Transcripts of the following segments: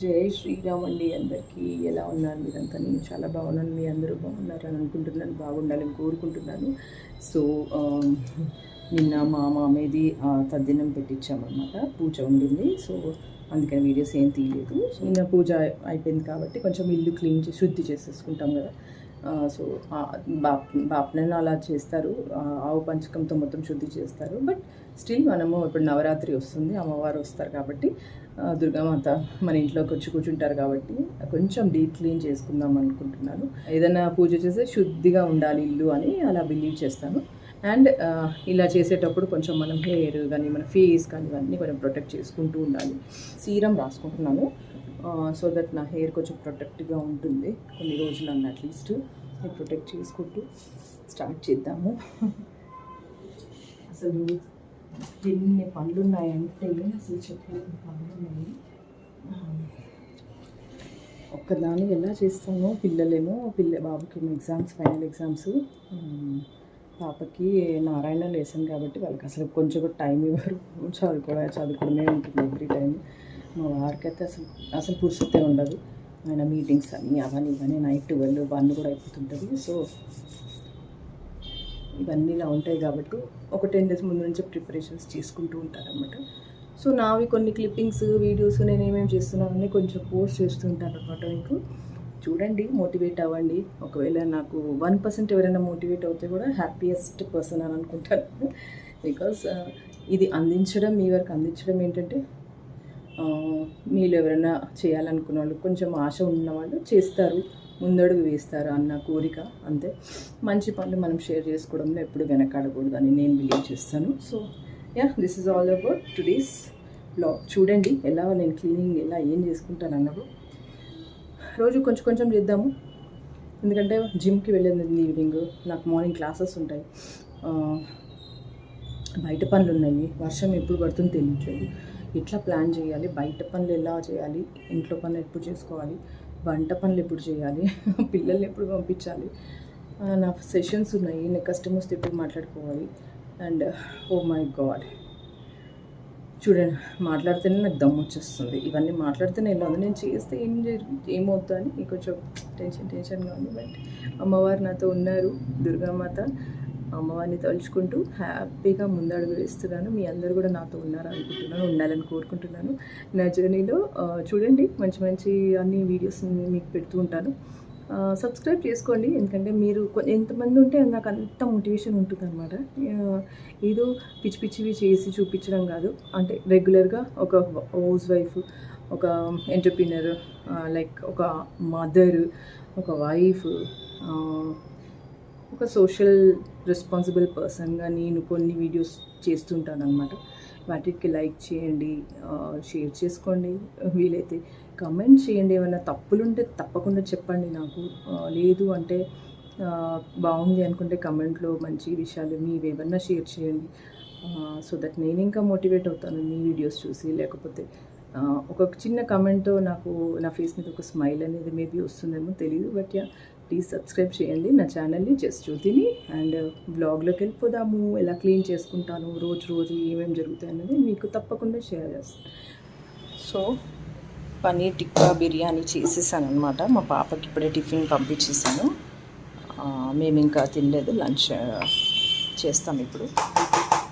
జై శ్రీరామ్ అండి. అందరికీ ఎలా ఉన్నారు మీరంతా? నేను చాలా బాగున్నాను. మీ అందరూ బాగున్నారు అని అనుకుంటున్నాను, బాగుండాలని కోరుకుంటున్నాను. సో నిన్న మా మామయ్యది తద్దినం పెట్టించామన్నమాట, పూజ ఉండింది. సో అందుకని వీడియోస్ ఏం తీయలేదు. నిన్న పూజ అయిపోయింది కాబట్టి కొంచెం ఇల్లు క్లీన్ చేసి శుద్ధి చేసేసుకుంటాం కదా. సో బాప్నైనా అలా చేస్తారు, ఆవు పంచకంతో మొత్తం శుద్ధి చేస్తారు. బట్ స్టిల్ మనము ఇప్పుడు నవరాత్రి వస్తుంది, అమ్మవారు వస్తారు కాబట్టి దుర్గామాత మన ఇంట్లోకి వచ్చి కూర్చుంటారు కాబట్టి కొంచెం డీప్ క్లీన్ చేసుకుందాం అనుకుంటున్నాను. ఏదైనా పూజ చేస్తే శుద్ధిగా ఉండాలి ఇల్లు అని అలా బిలీవ్ చేస్తాను. అండ్ ఇలా చేసేటప్పుడు కొంచెం మనం హెయిర్ కానీ మన ఫేస్ కానీ ఇవన్నీ కొంచెం ప్రొటెక్ట్ చేసుకుంటూ ఉండాలి. సీరం రాసుకుంటున్నాను సో దట్ నా హెయిర్ కొంచెం ప్రొటెక్ట్గా ఉంటుంది కొన్ని రోజులు అన్న అట్లీస్ట్. ప్రొటెక్ట్ చేసుకుంటూ స్టార్ట్ చేద్దాము. అసలు ఎన్ని పనులు ఉన్నాయంటే అసలు చెప్పలేని పనులు ఉన్నాయి. ఒక్కదాన్ని ఎలా చేస్తానో, పిల్లలేమో బాబుకి ఎగ్జామ్స్, ఫైనల్ ఎగ్జామ్స్, పాపకి నారాయణ లేసాను కాబట్టి వాళ్ళకి అసలు కొంచెం కూడా టైం ఇవ్వరు. చదువుకోవడమే ఉంటుంది ఎవ్రీ టైం. మా వారికి అయితే అసలు పురుషతే ఉండదు. ఆయన మీటింగ్స్ అన్నీ అవన్నీ ఇవన్నీ నైట్ 12, 1 కూడా అయిపోతుంటుంది. సో ఇవన్నీ ఇలా ఉంటాయి కాబట్టి ఒక 10 days ముందు నుంచి ప్రిపరేషన్స్ చేసుకుంటూ ఉంటారనమాట. సో నావి కొన్ని క్లిప్పింగ్స్, వీడియోస్ నేను ఏమేమి చేస్తున్నానని కొంచెం పోస్ట్ చేస్తూ ఉంటాను అనమాట. మీకు చూడండి, మోటివేట్ అవ్వండి. ఒకవేళ నాకు 1% ఎవరైనా మోటివేట్ అవుతే కూడా హ్యాపీయెస్ట్ పర్సన్ అని అనుకుంటాను. బికాస్ ఇది అందించడం, మీ వరకు అందించడం ఏంటంటే మీరు ఎవరైనా చేయాలనుకున్న వాళ్ళు, కొంచెం ఆశ ఉన్నవాళ్ళు చేస్తారు, ముందడుగు వేస్తారు అన్న కోరిక అంతే. మంచి పనులు మనం షేర్ చేసుకోవడంలో ఎప్పుడు వెనకాడకూడదు అని నేను బిలీవ్ చేస్తాను. So this is all about today's blog. చూడండి ఎలా నేను క్లీనింగ్ ఎలా ఏం చేసుకుంటాను అన్నప్పుడు. రోజు కొంచెం కొంచెం చేద్దాము, ఎందుకంటే జిమ్కి వెళ్ళేది ఈవినింగ్, నాకు మార్నింగ్ క్లాసెస్ ఉంటాయి, బయట పనులు ఉన్నాయి, వర్షం ఎప్పుడు పడుతుందో తెలియట్లేదు, ఎట్లా ప్లాన్ చేయాలి, బయట పనులు ఎలా చేయాలి, ఇంట్లో పనులు ఎప్పుడు చేసుకోవాలి, వంట పనులు ఎప్పుడు చేయాలి, పిల్లల్ని ఎప్పుడు పంపించాలి, నా సెషన్స్ ఉన్నాయి, నా కస్టమర్స్తో ఎప్పుడు మాట్లాడుకోవాలి. అండ్ ఓ మై గాడ్, చూడండి మాట్లాడితేనే నాకు దమ్ము వచ్చేస్తుంది. ఇవన్నీ మాట్లాడితేనే ఇలా ఉంది, నేను చేస్తే ఏమవుతుందో అని కొంచెం టెన్షన్గా ఉంది. బట్ అమ్మవారు నాతో ఉన్నారు, దుర్గామాత. అమ్మవారిని తలుచుకుంటూ హ్యాపీగా ముందడుగు వేస్తున్నాను. మీ అందరూ కూడా నాతో ఉన్నారు అనుకుంటున్నాను, ఉండాలని కోరుకుంటున్నాను నా జర్నీలో. చూడండి, మంచి మంచి అన్ని వీడియోస్ మీకు పెడుతూ ఉంటాను. సబ్స్క్రైబ్ చేసుకోండి, ఎందుకంటే మీరు ఎంతమంది ఉంటే నాకు అంత మోటివేషన్ ఉంటుంది అనమాట. ఏదో పిచ్చి పిచ్చివి చేసి చూపించడం కాదు, అంటే రెగ్యులర్గా ఒక హౌస్ వైఫ్, ఒక ఎంటర్ప్రీనర్, లైక్ ఒక మదర్, ఒక వైఫ్, ఒక సోషల్ రెస్పాన్సిబుల్ పర్సన్గా నేను కొన్ని వీడియోస్ చేస్తుంటాను అనమాట. వాటికి లైక్ చేయండి, షేర్ చేసుకోండి, వీలైతే కమెంట్ చేయండి. ఏమైనా తప్పులుంటే తప్పకుండా చెప్పండి నాకు. లేదు అంటే బాగుంది అనుకుంటే కమెంట్లో మంచి విషయాలు మీవి ఏమన్నా షేర్ చేయండి. సో దట్ నేను ఇంకా మోటివేట్ అవుతాను మీ వీడియోస్ చూసి. లేకపోతే ఒక చిన్న కమెంట్తో నాకు నా ఫేస్ మీద ఒక స్మైల్ అనేది మేబీ వస్తుందేమో తెలియదు. బట్ ప్లీజ్ సబ్స్క్రైబ్ చేయండి నా ఛానల్ని, జస్ట్ జ్యోతిని. అండ్ బ్లాగ్లోకి వెళ్ళిపోదాము. ఎలా క్లీన్ చేసుకుంటాను, రోజు ఏమేమి జరుగుతాయి అనేది మీకు తప్పకుండా షేర్ చేస్తాను. సో పన్నీర్ టిక్కా బిర్యానీ చేసేసాను అనమాట. మా పాపకి ఇప్పుడే టిఫిన్ పంపించేసాను. మేము ఇంకా తినలేదు, లంచ్ చేస్తాం ఇప్పుడు.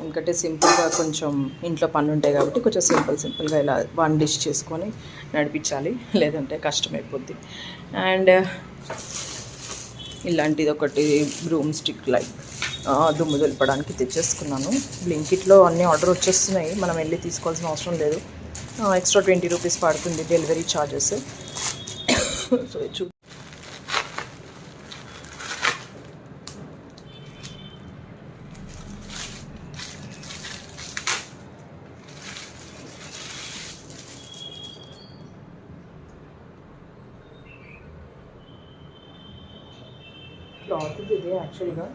ఎందుకంటే సింపుల్గా కొంచెం ఇంట్లో పనులు ఉంటాయి కాబట్టి కొంచెం సింపుల్గా ఇలా 1 dish చేసుకొని నడిపించాలి, లేదంటే కష్టమైపోద్ది. అండ్ ఇలాంటిది ఒకటి బ్రూమ్ స్టిక్, లైక్ దుమ్ము దులపడానికి తెచ్చేసుకున్నాను. బ్లింకిట్లో అన్నీ ఆర్డర్ వచ్చేస్తున్నాయి, మనం వెళ్ళి తీసుకోవాల్సిన అవసరం లేదు. ఎక్స్ట్రా 20 రూపీస్ పడుతుంది డెలివరీ ఛార్జెస్. సో క్లాత్ ఇదే యాక్చువల్గా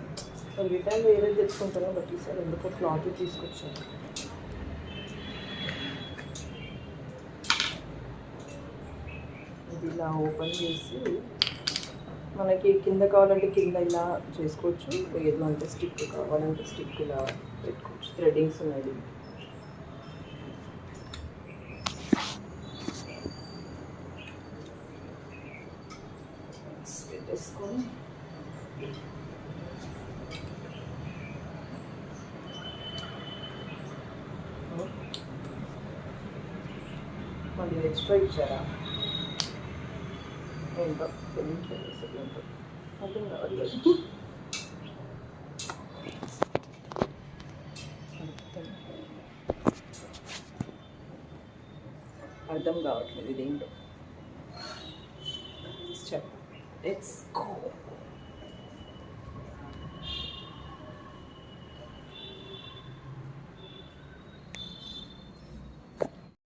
రిటర్న్ వేరే తెచ్చుకుంటాను, బట్ ఈసారి ఎందుకో క్లాత్ తీసుకొచ్చాను. ఇది ఇలా ఓపెన్ చేసి మనకి కింద కావాలంటే కింద ఇలా చేసుకోవచ్చు, లేదు అంటే స్టిక్ కావాలంటే స్టిక్ ఇలా పెట్టుకోవచ్చు. థ్రెడ్డింగ్స్ ఉన్నాయి. మళ్ళీ ఎక్స్ట్రా ఇచ్చారా ఏంటో తెలియట్లేదు అసలు ఏంటో అర్థం కావట్లేదు. అర్థం కావట్లేదు ఇదేంటో. చెప్పు. Let's go.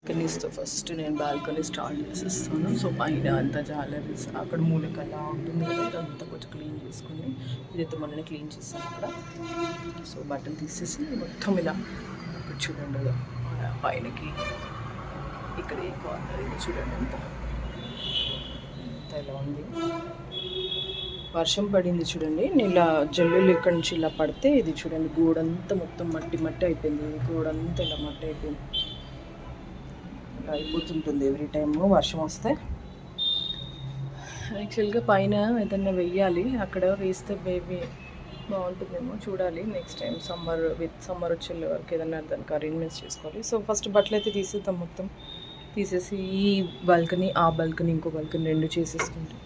బాల్కనీస్తో ఫస్ట్ నేను బాల్కనీ స్టార్ట్ చేసేస్తాను. సో పైన అంతా జాలరీస్ అక్కడ మూలకల్లా ఉంటుంది కదా, ఇదంతా కొంచెం క్లీన్ చేసుకుని ఇదైతే మొన్ననే క్లీన్ చేస్తాను అక్కడ. సో బట్టలు తీసేసి మొత్తం ఇలా అక్కడ చూడండి పైనకి ఇక్కడ ఏ కార్నర్ ఇది చూడండి అంత ఇలా ఉంది. వర్షం పడింది చూడండి, ఇలా జల్లులు ఇక్కడ నుంచి ఇలా పడితే ఇది చూడండి గోడంతా మొత్తం మట్టి మట్టి అయిపోయింది. గోడంతా ఇలా మట్టి అయిపోయింది. అయిపోతుంటుంది ఎవ్రీ టైము వర్షం వస్తే. యాక్చువల్గా పైన ఏదన్నా వెయ్యాలి, అక్కడ వేస్తే బేబీ బాగుంటుందేమో చూడాలి. నెక్స్ట్ టైం సమ్మర్ వచ్చే వరకు ఏదన్నా దానికి అరేంజ్మెంట్స్ చేసుకోవాలి. సో ఫస్ట్ బట్టలు అయితే తీసేద్దాం, మొత్తం తీసేసి ఈ బాల్కనీ ఆ బాల్కనీ ఇంకో బాల్కనీ రెండు చేసేసుకుంటాం.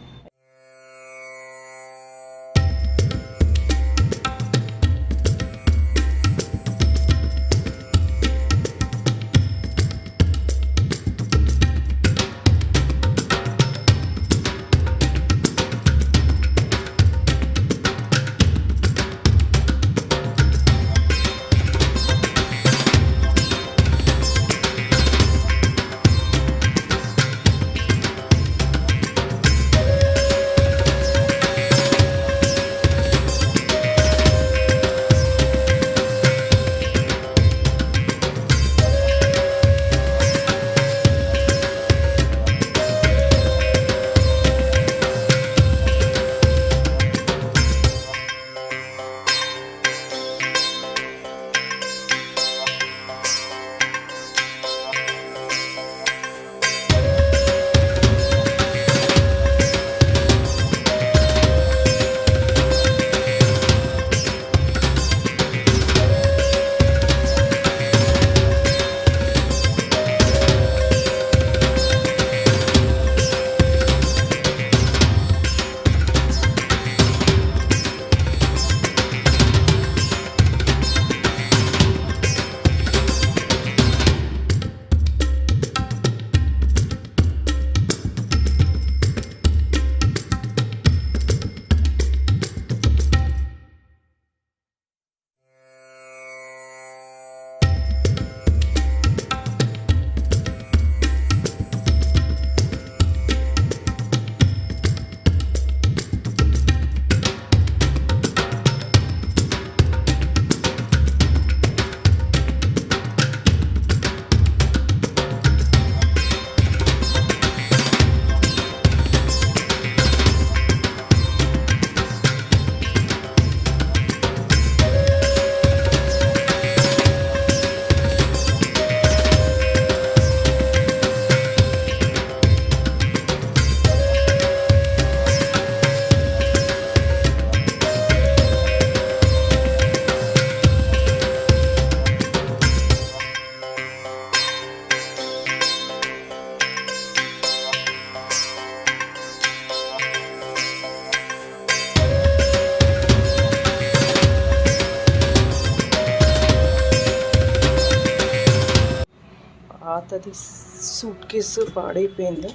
పాతది సూట్ కేసు పాడైపోయింది.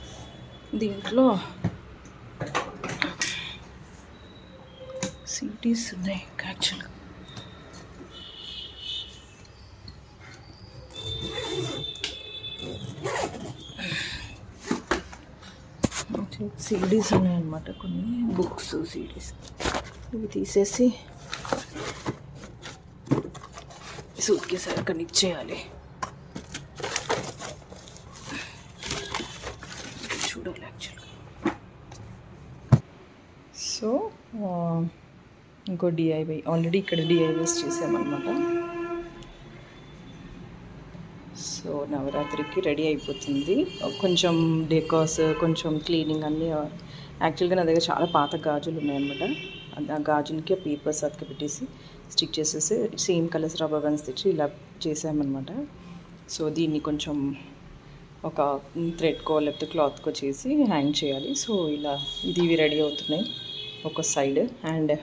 దీంట్లో సిటీస్ ఉన్నాయి యాక్చువల్గా. సిడీస్ ఉన్నాయన్నమాట, కొన్ని బుక్స్ సిడీస్. ఇవి తీసేసి సూట్ కేసు అక్కడ ఇచ్చేయాలి. చూడాలి యాక్చువల్గా. సో ఇంకో డిఐవై ఆల్రెడీ ఇక్కడ డిఐవైస్ చేసామన్నమాట. సో నవరాత్రికి రెడీ అయిపోతుంది. కొంచెం డెకాస్, కొంచెం క్లీనింగ్ అన్నీ. యాక్చువల్గా నా దగ్గర చాలా పాత గాజులు ఉన్నాయన్నమాట. ఆ గాజులకి పేపర్స్ అతక పెట్టేసి స్టిక్ చేసేసి సేమ్ కలర్స్ రబ్బర్ బ్యాండ్స్ తెచ్చి ఇలా చేసామన్నమాట. సో దీన్ని కొంచెం ఒక థ్రెడ్కో లేకపోతే క్లాత్కో చేసి హ్యాంగ్ చేయాలి. సో ఇలా ఇవి రెడీ అవుతున్నాయి ఒక సైడ్. అండ్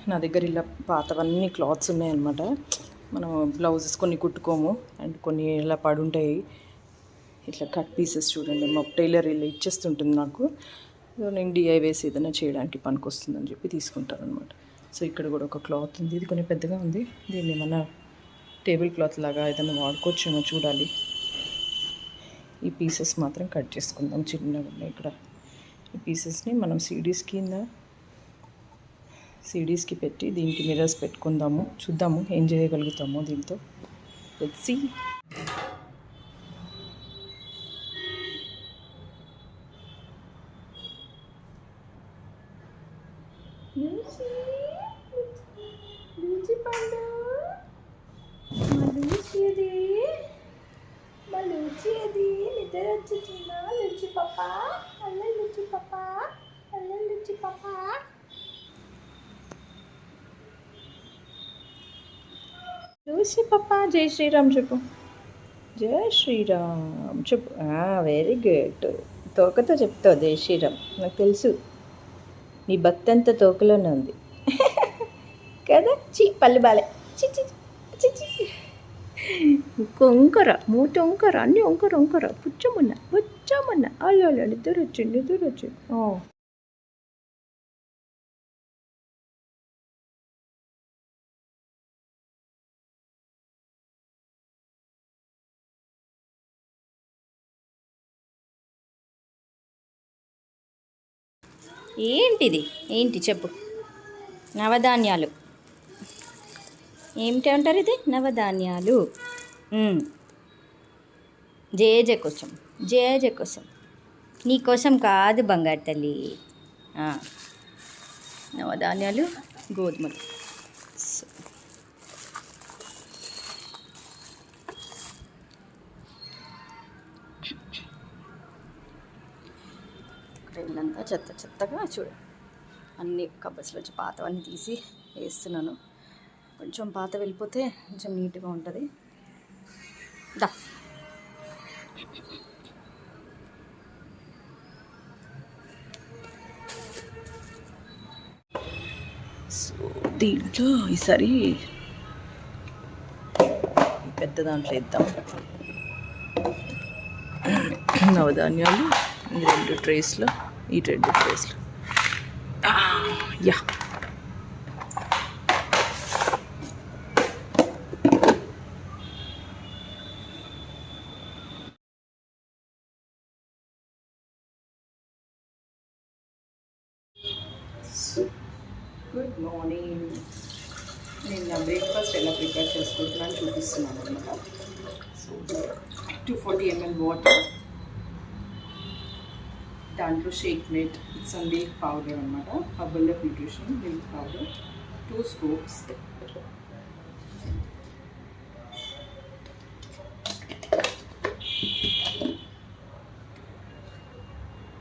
నా దగ్గర ఇలా పాతవన్నీ క్లాత్స్ ఉన్నాయన్నమాట. మనం బ్లౌజెస్ కొన్ని కుట్టుకోము అండ్ కొన్ని ఇలా పడుంటాయి. ఇట్లా కట్ పీసెస్ చూడండి, మా టైలర్ ఇలా ఇచ్చేస్తుంటుంది నాకు. సో నేను DIYs ఏదైనా చేయడానికి పనికి వస్తుందని చెప్పి తీసుకుంటాను అనమాట. సో ఇక్కడ కూడా ఒక క్లాత్ ఉంది, ఇది కొంచెం పెద్దగా ఉంది. దీన్ని ఏమన్నా టేబుల్ క్లాత్ లాగా ఏదైనా వాడుకోవచ్చేమో చూడాలి. ఈ పీసెస్ మాత్రం కట్ చేసుకుందాం, చిన్నగా ఉన్నాయి ఇక్కడ. ఈ పీసెస్ని మనం సీడీస్కి పెట్టి దీనికి మిర్రర్స్ పెట్టుకుందాము. చూద్దాము ఏం చేయగలుగుతామో దీంతో. Let's see. లూసీ పాపా జై శ్రీరామ్ చెప్పు. జై శ్రీరామ్ చెప్పు. Very good. తోకతో చెప్తావు జై శ్రీరామ్, నాకు తెలుసు. నీ భక్తి అంతా తోకలోనే ఉంది కదా. పళ్ళు బాలే. వంకర మూట వంకర, అన్నీ వంకర పుచ్చమన్న అల్లు నిద్ర వచ్చింది. ఏంటి చెప్పు. నవధాన్యాలు ఏమిటి అంటారు? ఇది నవధాన్యాలు. జేజే కోసం నీకోసం కాదు బంగారు తల్లి. నవధాన్యాలు, గోధుమలు. ఇల్లంతా చెత్తగా చూడు. అన్ని కబర్స్లో వచ్చి పాతవన్నీ తీసి వేస్తున్నాను. కొంచెం పాత వెళ్ళిపోతే కొంచెం నీట్గా ఉంటుంది. దా సో దీంట్లో ఈసారి పెద్ద దాంట్లో ఇద్దాం. నవధాన్యాలు ఈ 2 ట్రేస్లో, యా. Good morning. నేను నా బ్రేక్ఫాస్ట్ ఎలా ప్రిపేర్ చేసుకుంటున్నాను చూపిస్తున్నాను అనమాట. సో 240 ml వాటర్, దాంట్లో shake mate, it's milk powder అనమాట, herbal nutrition milk powder 2 scoops,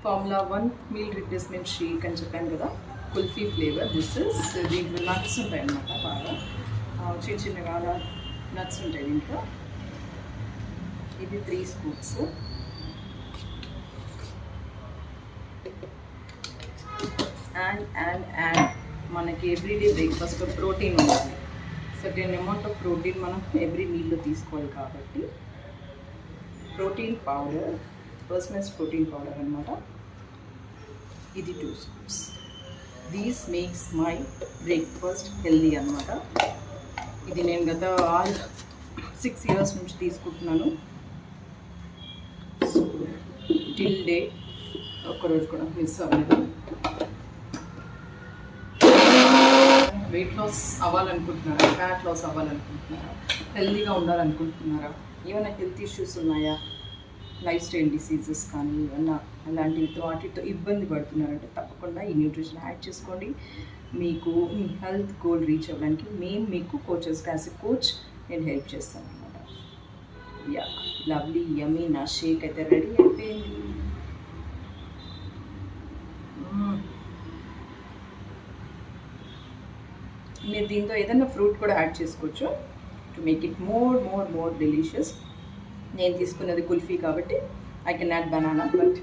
formula 1 meal replacement shake అని చెప్పాను కదా, కుల్ఫీ ఫ్లేవర్. దిస్ ఇస్, దీంట్లో నట్స్ ఉంటాయి అన్నమాట, బాగా చిన్నగా నట్స్ ఉంటాయి దీంట్లో. ఇది 3 స్కూప్స్. అండ్ మనకి ఎవ్రీడే బ్రేక్ఫాస్ట్లో ప్రోటీన్ ఉండాలి. సర్టెన్ అమౌంట్ ఆఫ్ ప్రోటీన్ మనం ఎవ్రీ మీల్లో తీసుకోవాలి కాబట్టి protein powder, personals protein powder అనమాట. ఇది 2 scoops. These makes my breakfast healthy అనమాట. ఇది నేను గత 6 years నుంచి తీసుకుంటున్నాను. టిల్ డే ఒక్కరోజు కూడా మిస్ అవ్వలేదు. వెయిట్ లాస్ అవ్వాలనుకుంటున్నారా, ఫ్యాట్ లాస్ అవ్వాలనుకుంటున్నారా, హెల్దీగా ఉండాలనుకుంటున్నారా, ఏమైనా హెల్త్ ఇష్యూస్ ఉన్నాయా, లైఫ్ స్టైల్ డిసీజెస్ కానీ ఏమన్నా అలాంటితో వాటితో ఇబ్బంది పడుతున్నారంటే తప్పకుండా ఈ న్యూట్రిషన్ యాడ్ చేసుకోండి. మీకు మీ హెల్త్ గోల్ రీచ్ అవ్వడానికి మేము మీకు కోచెస్, యాజ్ ఎ కోచ్ నేను హెల్ప్ చేస్తాను అనమాట. యా, లవ్లీ యమ్మీ నా షేక్ అయితే రెడీ అయిపోయింది. మీరు దీంతో ఏదైనా ఫ్రూట్ కూడా యాడ్ చేసుకోవచ్చు to make it more delicious. నేను తీసుకున్నది కుల్ఫీ కాబట్టి I can add banana, but